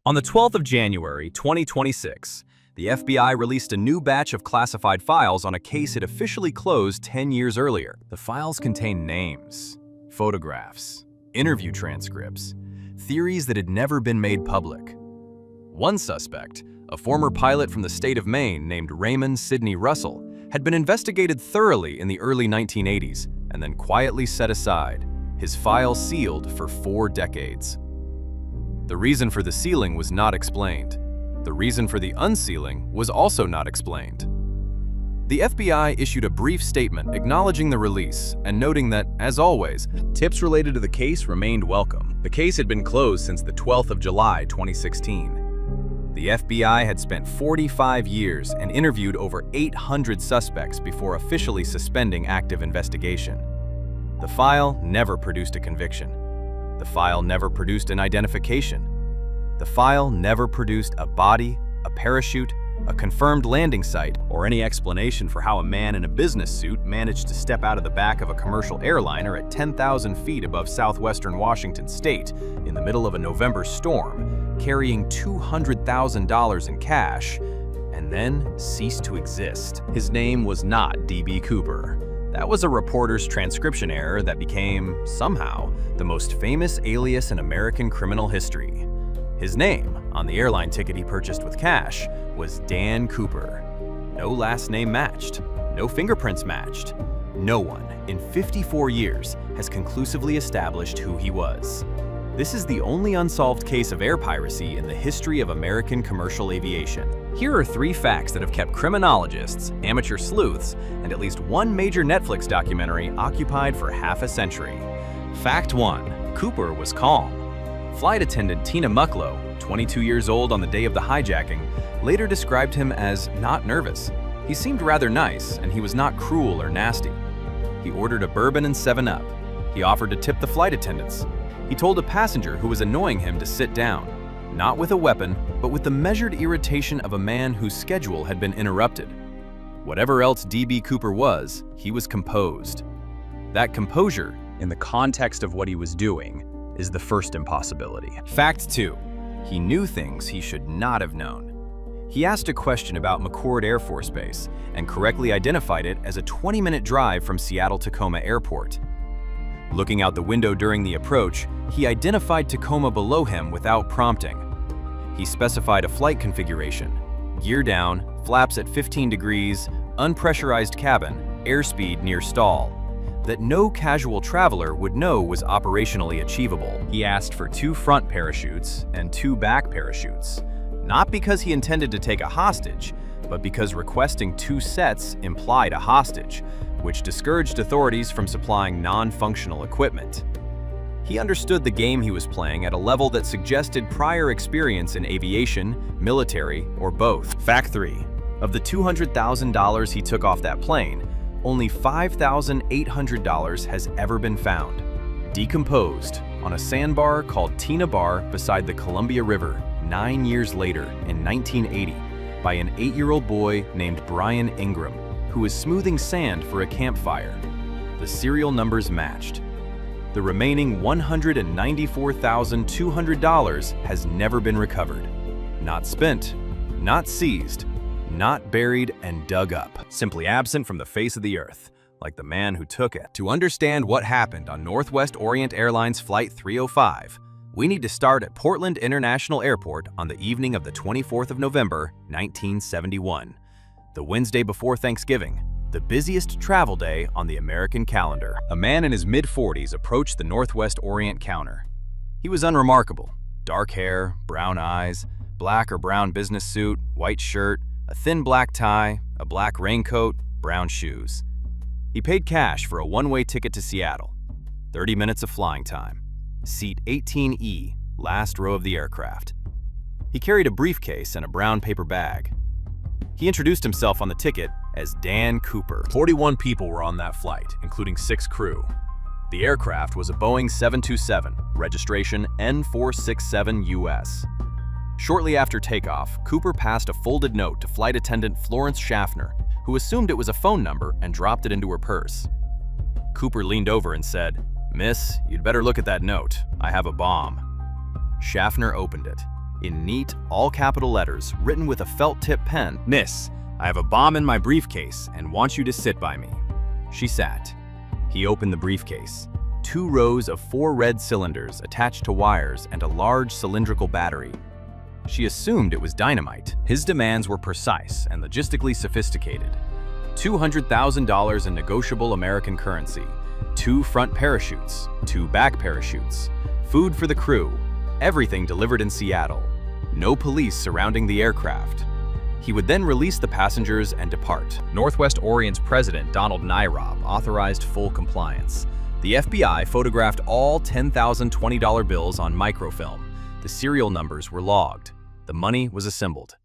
On the 12th of January, 2026, the FBI released a new batch of classified files on a case it officially closed 10 years earlier. The files contain names, photographs, interview transcripts, theories that had never been made public. One suspect, a former pilot from the state of Maine named Raymond Sidney Russell, had been investigated thoroughly in the early 1980s and then quietly set aside, his file sealed for 4 decades. The reason for the sealing was not explained. The reason for the unsealing was also not explained. The FBI issued a brief statement acknowledging the release and noting that, as always, tips related to the case remained welcome. The case had been closed since the 12th of July, 2016. The FBI had spent 45 years and interviewed over 800 suspects before officially suspending active investigation. The file never produced a conviction. The file never produced an identification. The file never produced a body, a parachute, a confirmed landing site, or any explanation for how a man in a business suit managed to step out of the back of a commercial airliner at 10,000 feet above southwestern Washington state in the middle of a November storm, carrying $200,000 in cash, and then ceased to exist. His name was not D.B. Cooper. That was a reporter's transcription error that became, somehow, the most famous alias in American criminal history. His name, on the airline ticket he purchased with cash, was Dan Cooper. No last name matched. No fingerprints matched. No one, in 54 years, has conclusively established who he was. This is the only unsolved case of air piracy in the history of American commercial aviation. Here are 3 facts that have kept criminologists, amateur sleuths, and at least one major Netflix documentary occupied for half a century. Fact 1. Cooper was calm. Flight attendant Tina Mucklow, 22 years old on the day of the hijacking, later described him as not nervous. He seemed rather nice, and he was not cruel or nasty. He ordered a bourbon and 7-Up. He offered to tip the flight attendants. He told a passenger who was annoying him to sit down, not with a weapon, but with the measured irritation of a man whose schedule had been interrupted. Whatever else D.B. Cooper was, he was composed. That composure, in the context of what he was doing, is the first impossibility. Fact 2. He knew things he should not have known. He asked a question about McChord Air Force Base and correctly identified it as a 20-minute drive from Seattle-Tacoma Airport. Looking out the window during the approach, he identified Tacoma below him without prompting. He specified a flight configuration: gear down, flaps at 15 degrees, unpressurized cabin, airspeed near stall, that no casual traveler would know was operationally achievable. He asked for 2 front parachutes and 2 back parachutes, not because he intended to take a hostage, but because requesting 2 sets implied a hostage, which discouraged authorities from supplying non-functional equipment. He understood the game he was playing at a level that suggested prior experience in aviation, military, or both. Fact 3. Of the $200,000 he took off that plane, only $5,800 has ever been found, decomposed on a sandbar called Tina Bar beside the Columbia River 9 years later in 1980 by an 8-year-old boy named Brian Ingram, who was smoothing sand for a campfire. The serial numbers matched. The remaining $194,200 has never been recovered. Not spent, not seized, not buried and dug up, simply absent from the face of the earth, like the man who took it. To understand what happened on Northwest Orient Airlines Flight 305, we need to start at Portland International Airport on the evening of the 24th of November, 1971. The Wednesday before Thanksgiving, the busiest travel day on the American calendar. A man in his mid-40s approached the Northwest Orient counter. He was unremarkable. Dark hair, brown eyes, black or brown business suit, white shirt, a thin black tie, a black raincoat, brown shoes. He paid cash for a one-way ticket to Seattle. 30 minutes of flying time. Seat 18E, last row of the aircraft. He carried a briefcase and a brown paper bag. He introduced himself on the ticket as Dan Cooper. 41 people were on that flight, including 6 crew. The aircraft was a Boeing 727, registration N467US. Shortly after takeoff, Cooper passed a folded note to flight attendant Florence Schaffner, who assumed it was a phone number and dropped it into her purse. Cooper leaned over and said, "Miss, you'd better look at that note. I have a bomb." Schaffner opened it. In neat, all-capital letters, written with a felt-tip pen, "Miss, I have a bomb in my briefcase and want you to sit by me." She sat. He opened the briefcase. 2 rows of 4 red cylinders attached to wires and a large cylindrical battery. She assumed it was dynamite. His demands were precise and logistically sophisticated. $200,000 in negotiable American currency, 2 front parachutes, 2 back parachutes, food for the crew, everything delivered in Seattle. No police surrounding the aircraft. He would then release the passengers and depart. Northwest Orient's president, Donald Nyrob, authorized full compliance. The FBI photographed all $10,020 bills on microfilm. The serial numbers were logged. The money was assembled.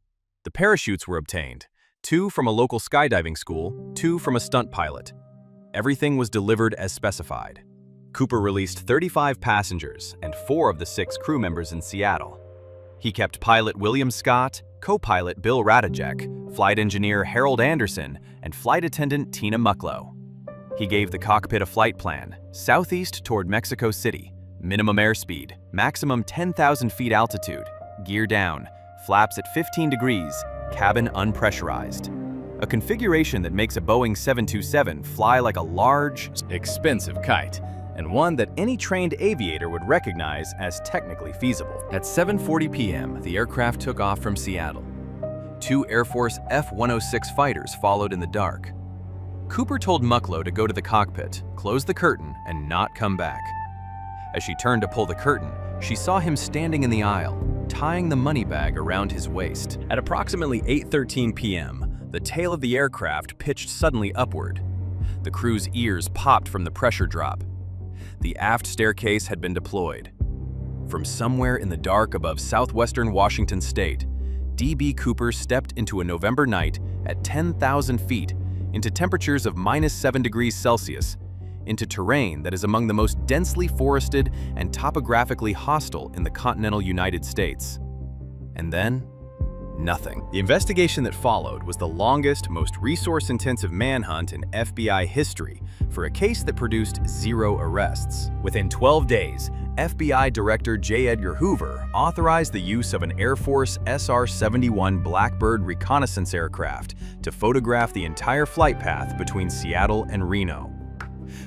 The parachutes were obtained, 2 from a local skydiving school, 2 from a stunt pilot. Everything was delivered as specified. Cooper released 35 passengers and 4 of the 6 crew members in Seattle. He kept pilot William Scott, co-pilot Bill Radijek, flight engineer Harold Anderson, and flight attendant Tina Mucklow. He gave the cockpit a flight plan, southeast toward Mexico City, minimum airspeed, maximum 10,000 feet altitude, gear down, flaps at 15 degrees, cabin unpressurized. A configuration that makes a Boeing 727 fly like a large, expensive kite, and one that any trained aviator would recognize as technically feasible. At 7:40 p.m., the aircraft took off from Seattle. 2 Air Force F-106 fighters followed in the dark. Cooper told Mucklow to go to the cockpit, close the curtain, and not come back. As she turned to pull the curtain, she saw him standing in the aisle, tying the money bag around his waist. At approximately 8:13 p.m., the tail of the aircraft pitched suddenly upward. The crew's ears popped from the pressure drop. The aft staircase had been deployed. From somewhere in the dark above southwestern Washington state, D.B. Cooper stepped into a November night at 10,000 feet, into temperatures of -7 degrees Celsius, into terrain that is among the most densely forested and topographically hostile in the continental United States. And then, nothing. The investigation that followed was the longest, most resource-intensive manhunt in FBI history for a case that produced 0 arrests. Within 12 days, FBI Director J. Edgar Hoover authorized the use of an Air Force SR-71 Blackbird reconnaissance aircraft to photograph the entire flight path between Seattle and Reno.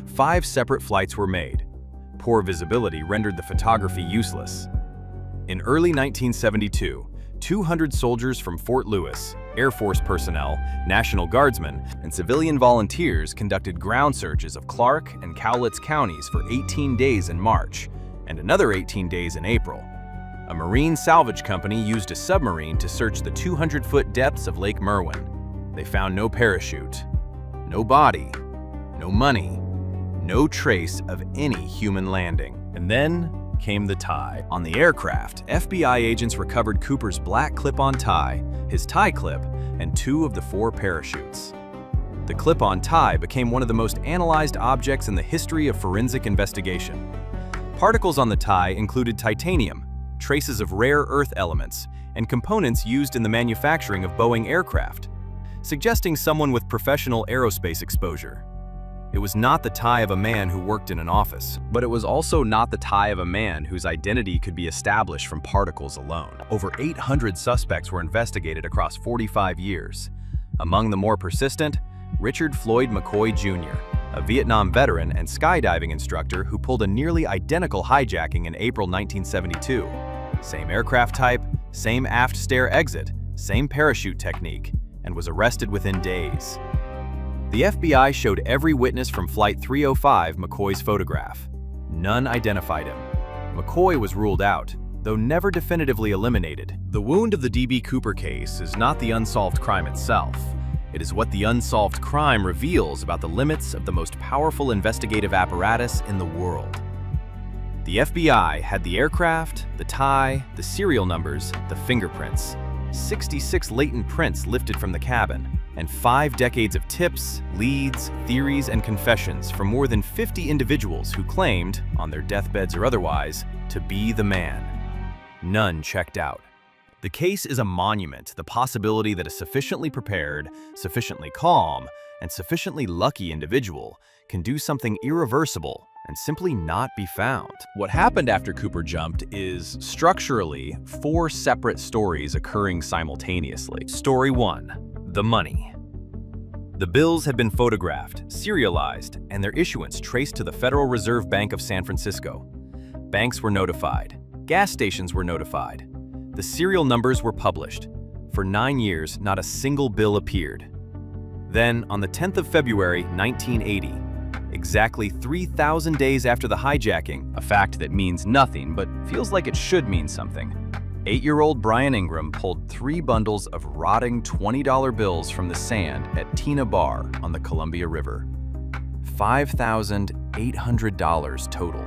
5 separate flights were made. Poor visibility rendered the photography useless. In early 1972, 200 soldiers from Fort Lewis, Air Force personnel, National Guardsmen, and civilian volunteers conducted ground searches of Clark and Cowlitz counties for 18 days in March, and another 18 days in April. A marine salvage company used a submarine to search the 200-foot depths of Lake Merwin. They found no parachute, no body, no money, no trace of any human landing. And then came the tie. On the aircraft, FBI agents recovered Cooper's black clip-on tie, his tie clip, and 2 of the 4 parachutes. The clip-on tie became one of the most analyzed objects in the history of forensic investigation. Particles on the tie included titanium, traces of rare earth elements, and components used in the manufacturing of Boeing aircraft, suggesting someone with professional aerospace exposure. It was not the tie of a man who worked in an office, but it was also not the tie of a man whose identity could be established from particles alone. Over 800 suspects were investigated across 45 years. Among the more persistent, Richard Floyd McCoy Jr., a Vietnam veteran and skydiving instructor who pulled a nearly identical hijacking in April 1972. Same aircraft type, same aft stair exit, same parachute technique, and was arrested within days. The FBI showed every witness from Flight 305 McCoy's photograph. None identified him. McCoy was ruled out, though never definitively eliminated. The wound of the D.B. Cooper case is not the unsolved crime itself. It is what the unsolved crime reveals about the limits of the most powerful investigative apparatus in the world. The FBI had the aircraft, the tie, the serial numbers, the fingerprints, 66 latent prints lifted from the cabin, and 5 decades of tips, leads, theories, and confessions from more than 50 individuals who claimed, on their deathbeds or otherwise, to be the man. None checked out. The case is a monument to the possibility that a sufficiently prepared, sufficiently calm, and sufficiently lucky individual can do something irreversible and simply not be found. What happened after Cooper jumped is, structurally, 4 separate stories occurring simultaneously. Story 1. The money. The bills had been photographed, serialized, and their issuance traced to the Federal Reserve Bank of San Francisco. Banks were notified. Gas stations were notified. The serial numbers were published. For 9 years, not a single bill appeared. Then, on the 10th of February, 1980, exactly 3,000 days after the hijacking, a fact that means nothing but feels like it should mean something, 8-year-old Brian Ingram pulled 3 bundles of rotting $20 bills from the sand at Tina Bar on the Columbia River. $5,800 total.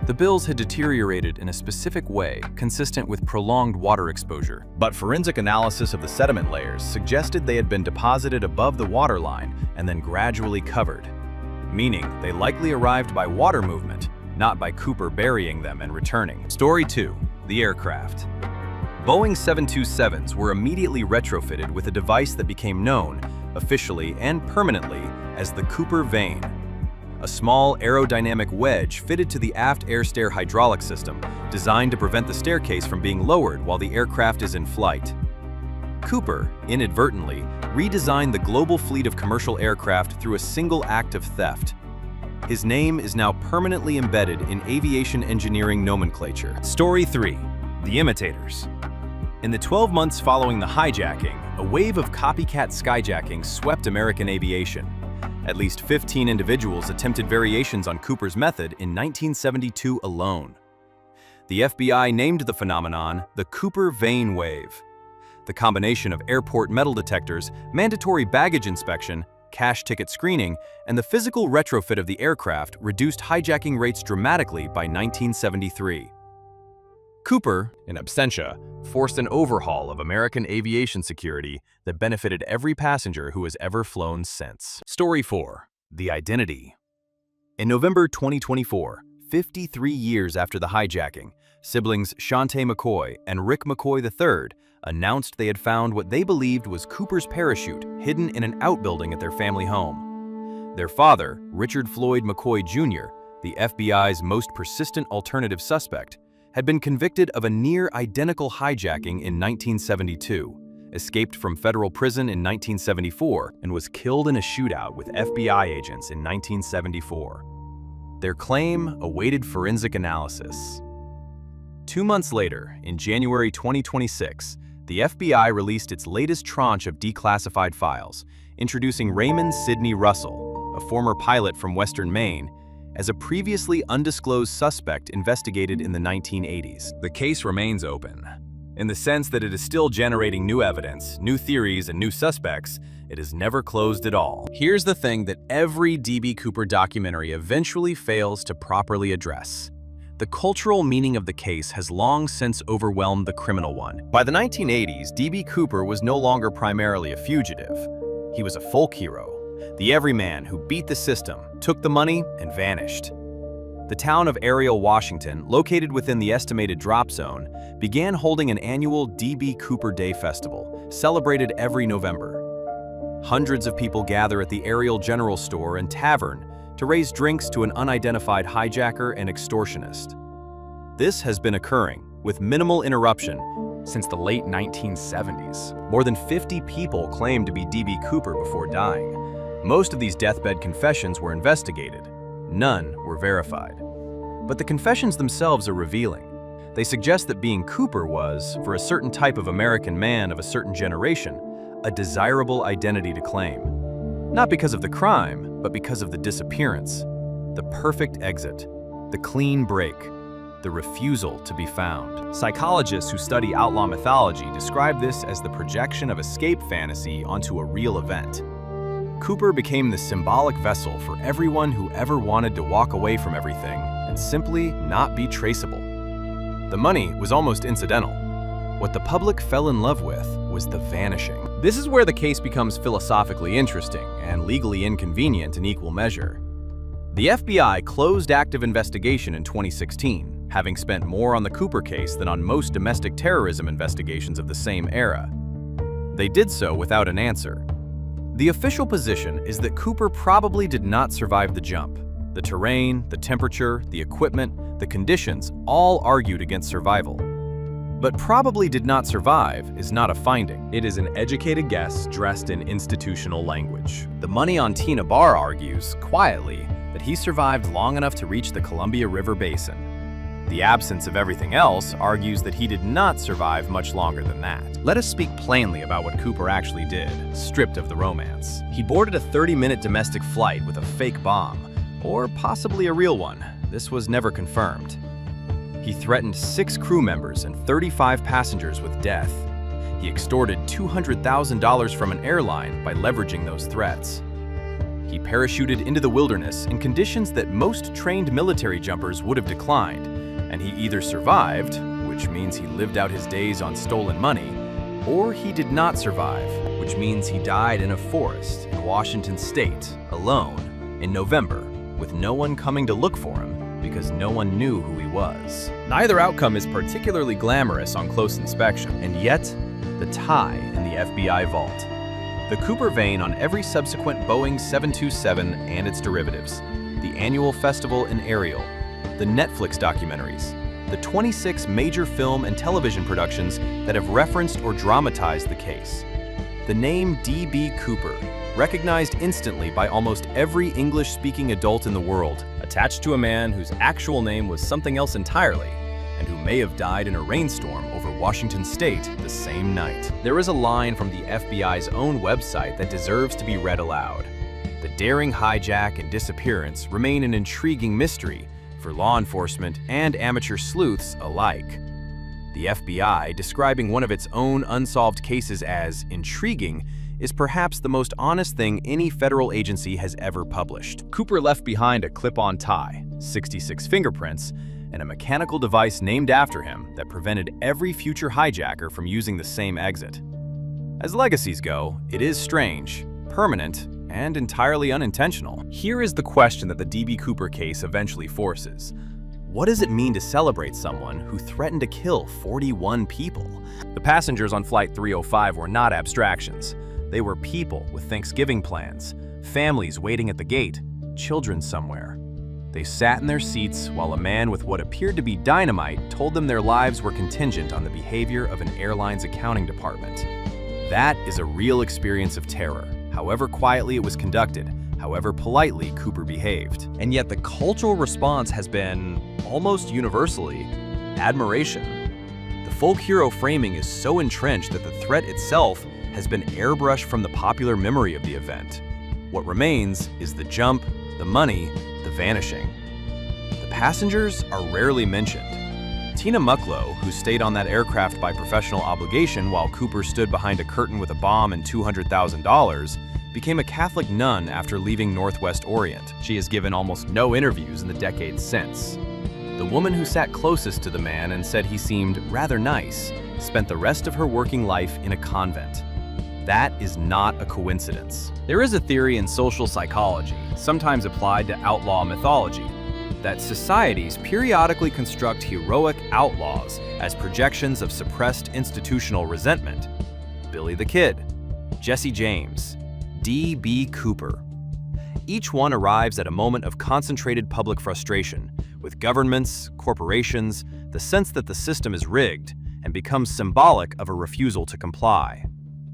The bills had deteriorated in a specific way, consistent with prolonged water exposure, but forensic analysis of the sediment layers suggested they had been deposited above the waterline and then gradually covered, meaning they likely arrived by water movement, not by Cooper burying them and returning. Story 2. The aircraft. Boeing 727s were immediately retrofitted with a device that became known, officially and permanently, as the Cooper Vane. A small aerodynamic wedge fitted to the aft air stair hydraulic system, designed to prevent the staircase from being lowered while the aircraft is in flight. Cooper, inadvertently, redesigned the global fleet of commercial aircraft through a single act of theft. His name is now permanently embedded in aviation engineering nomenclature. Story 3. The imitators. In the 12 months following the hijacking, a wave of copycat skyjacking swept American aviation. At least 15 individuals attempted variations on Cooper's method in 1972 alone. The FBI named the phenomenon the Cooper Vane wave. The combination of airport metal detectors, mandatory baggage inspection, cash ticket screening, and the physical retrofit of the aircraft reduced hijacking rates dramatically by 1973. Cooper, in absentia, forced an overhaul of American aviation security that benefited every passenger who has ever flown since. Story 4. The identity. In November 2024, 53 years after the hijacking, siblings Shantae McCoy and Rick McCoy III announced they had found what they believed was Cooper's parachute hidden in an outbuilding at their family home. Their father, Richard Floyd McCoy Jr., the FBI's most persistent alternative suspect, had been convicted of a near-identical hijacking in 1972, escaped from federal prison in 1974, and was killed in a shootout with FBI agents in 1974. Their claim awaited forensic analysis. 2 months later, in January 2026, the FBI released its latest tranche of declassified files, introducing Raymond Sidney Russell, a former pilot from Western Maine, as a previously undisclosed suspect investigated in the 1980s. The case remains open. In the sense that it is still generating new evidence, new theories, and new suspects, it is never closed at all. Here's the thing that every D.B. Cooper documentary eventually fails to properly address. The cultural meaning of the case has long since overwhelmed the criminal one. By the 1980s, D.B. Cooper was no longer primarily a fugitive. He was a folk hero, the everyman who beat the system, took the money, and vanished. The town of Ariel, Washington, located within the estimated drop zone, began holding an annual D.B. Cooper Day Festival, celebrated every November. Hundreds of people gather at the Ariel General Store and Tavern to raise drinks to an unidentified hijacker and extortionist. This has been occurring, with minimal interruption, since the late 1970s. More than 50 people claimed to be D.B. Cooper before dying. Most of these deathbed confessions were investigated. None were verified. But the confessions themselves are revealing. They suggest that being Cooper was, for a certain type of American man of a certain generation, a desirable identity to claim. Not because of the crime, but because of the disappearance, the perfect exit, the clean break, the refusal to be found. Psychologists who study outlaw mythology describe this as the projection of escape fantasy onto a real event. Cooper became the symbolic vessel for everyone who ever wanted to walk away from everything and simply not be traceable. The money was almost incidental. What the public fell in love with was the vanishing. This is where the case becomes philosophically interesting and legally inconvenient in equal measure. The FBI closed active investigation in 2016, having spent more on the Cooper case than on most domestic terrorism investigations of the same era. They did so without an answer. The official position is that Cooper probably did not survive the jump, The terrain, the temperature, the equipment, the conditions all argued against survival. But probably did not survive is not a finding. It is an educated guess dressed in institutional language. The money on Tina Barr argues, quietly, that he survived long enough to reach the Columbia River Basin. The absence of everything else argues that he did not survive much longer than that. Let us speak plainly about what Cooper actually did, stripped of the romance. He boarded a 30-minute domestic flight with a fake bomb, or possibly a real one. This was never confirmed. He threatened 6 crew members and 35 passengers with death. He extorted $200,000 from an airline by leveraging those threats. He parachuted into the wilderness in conditions that most trained military jumpers would have declined, and he either survived, which means he lived out his days on stolen money, or he did not survive, which means he died in a forest in Washington state, alone, in November, with no one coming to look for him because no one knew who he was. Neither outcome is particularly glamorous on close inspection, and yet, the tie in the FBI vault. The Cooper Vane on every subsequent Boeing 727 and its derivatives, the annual festival in Ariel, the Netflix documentaries, the 26 major film and television productions that have referenced or dramatized the case. The name D.B. Cooper, recognized instantly by almost every English-speaking adult in the world, attached to a man whose actual name was something else entirely, and who may have died in a rainstorm over Washington state the same night. There is a line from the FBI's own website that deserves to be read aloud. The daring hijack and disappearance remain an intriguing mystery for law enforcement and amateur sleuths alike. The FBI, describing one of its own unsolved cases as intriguing, is perhaps the most honest thing any federal agency has ever published. Cooper left behind a clip-on tie, 66 fingerprints, and a mechanical device named after him that prevented every future hijacker from using the same exit. As legacies go, it is strange, permanent, and entirely unintentional. Here is the question that the D.B. Cooper case eventually forces. What does it mean to celebrate someone who threatened to kill 41 people? The passengers on Flight 305 were not abstractions. They were people with Thanksgiving plans, families waiting at the gate, children somewhere. They sat in their seats while a man with what appeared to be dynamite told them their lives were contingent on the behavior of an airline's accounting department. That is a real experience of terror, however quietly it was conducted, however politely Cooper behaved. And yet the cultural response has been, almost universally, admiration. The folk hero framing is so entrenched that the threat itself has been airbrushed from the popular memory of the event. What remains is the jump, the money, the vanishing. The passengers are rarely mentioned. Tina Mucklow, who stayed on that aircraft by professional obligation while Cooper stood behind a curtain with a bomb and $200,000, became a Catholic nun after leaving Northwest Orient. She has given almost no interviews in the decades since. The woman who sat closest to the man and said he seemed rather nice spent the rest of her working life in a convent. That is not a coincidence. There is a theory in social psychology, sometimes applied to outlaw mythology, that societies periodically construct heroic outlaws as projections of suppressed institutional resentment. Billy the Kid, Jesse James, D.B. Cooper. Each one arrives at a moment of concentrated public frustration, with governments, corporations, the sense that the system is rigged, and becomes symbolic of a refusal to comply.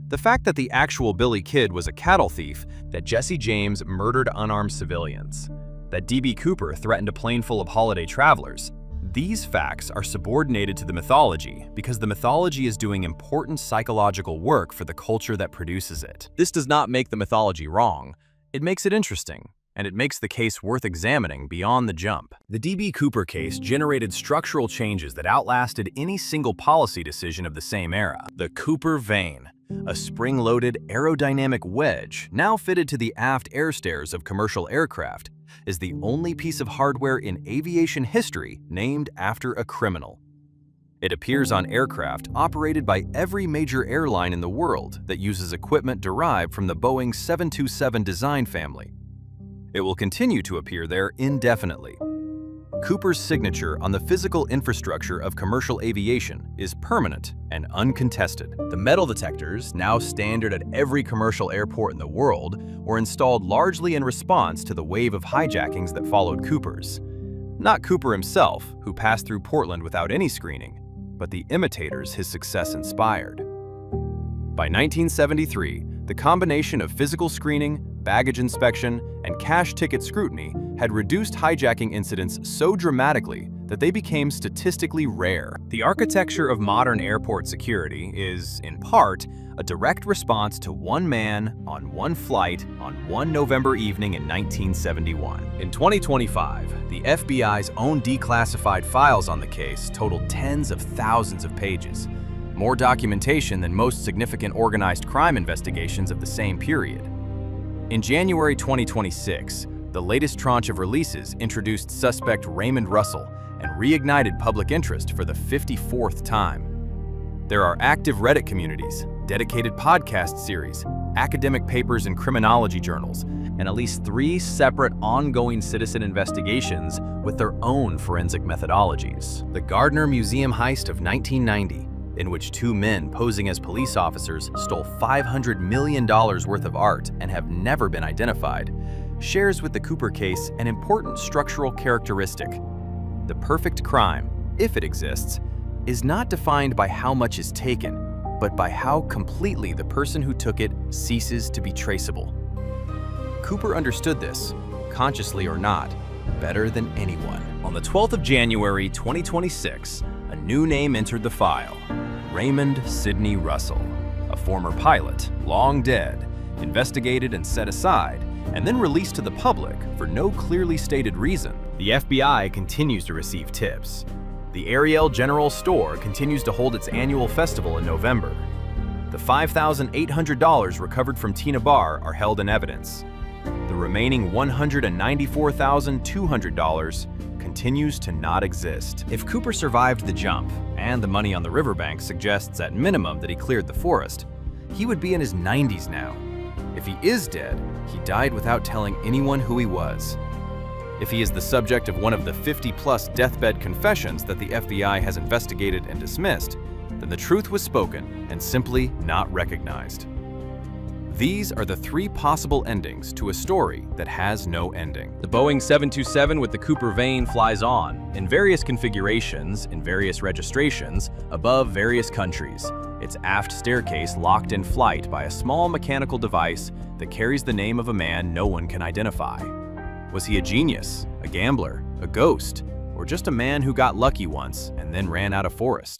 The fact that the actual Billy Kid was a cattle thief, that Jesse James murdered unarmed civilians, that D.B. Cooper threatened a plane full of holiday travelers, these facts are subordinated to the mythology because the mythology is doing important psychological work for the culture that produces it. This does not make the mythology wrong. It makes it interesting, and it makes the case worth examining beyond the jump. The D.B. Cooper case generated structural changes that outlasted any single policy decision of the same era. The Cooper Vane, a spring-loaded aerodynamic wedge now fitted to the aft air stairs of commercial aircraft, is the only piece of hardware in aviation history named after a criminal. It appears on aircraft operated by every major airline in the world that uses equipment derived from the Boeing 727 design family. It will continue to appear there indefinitely. Cooper's signature on the physical infrastructure of commercial aviation is permanent and uncontested. The metal detectors, now standard at every commercial airport in the world, were installed largely in response to the wave of hijackings that followed Cooper's. Not Cooper himself, who passed through Portland without any screening, but the imitators his success inspired. By 1973, the combination of physical screening, baggage inspection, and cash ticket scrutiny had reduced hijacking incidents so dramatically that they became statistically rare. The architecture of modern airport security is, in part, a direct response to one man on one flight on one November evening in 1971. In 2025, the FBI's own declassified files on the case totaled tens of thousands of pages, more documentation than most significant organized crime investigations of the same period. In January 2026, the latest tranche of releases introduced suspect Raymond Russell and reignited public interest for the 54th time. There are active Reddit communities, dedicated podcast series, academic papers in criminology journals, and at least 3 separate ongoing citizen investigations with their own forensic methodologies. The Gardner Museum heist of 1990, in which 2 men posing as police officers stole $500 million worth of art and have never been identified, shares with the Cooper case an important structural characteristic. The perfect crime, if it exists, is not defined by how much is taken, but by how completely the person who took it ceases to be traceable. Cooper understood this, consciously or not, better than anyone. On the 12th of January 2026, a new name entered the file: Raymond Sidney Russell, a former pilot, long dead, investigated and set aside, and then released to the public for no clearly stated reason. The FBI continues to receive tips. The Ariel General Store continues to hold its annual festival in November. The $5,800 recovered from Tina Barr are held in evidence. The remaining $194,200 continues to not exist. If Cooper survived the jump, and the money on the riverbank suggests at minimum that he cleared the forest, he would be in his 90s now. If he is dead, he died without telling anyone who he was. If he is the subject of one of the 50-plus deathbed confessions that the FBI has investigated and dismissed, then the truth was spoken and simply not recognized. These are the 3 possible endings to a story that has no ending. The Boeing 727 with the Cooper Vane flies on, in various configurations, in various registrations, above various countries, its aft staircase locked in flight by a small mechanical device that carries the name of a man no one can identify. Was he a genius, a gambler, a ghost, or just a man who got lucky once and then ran out of forest?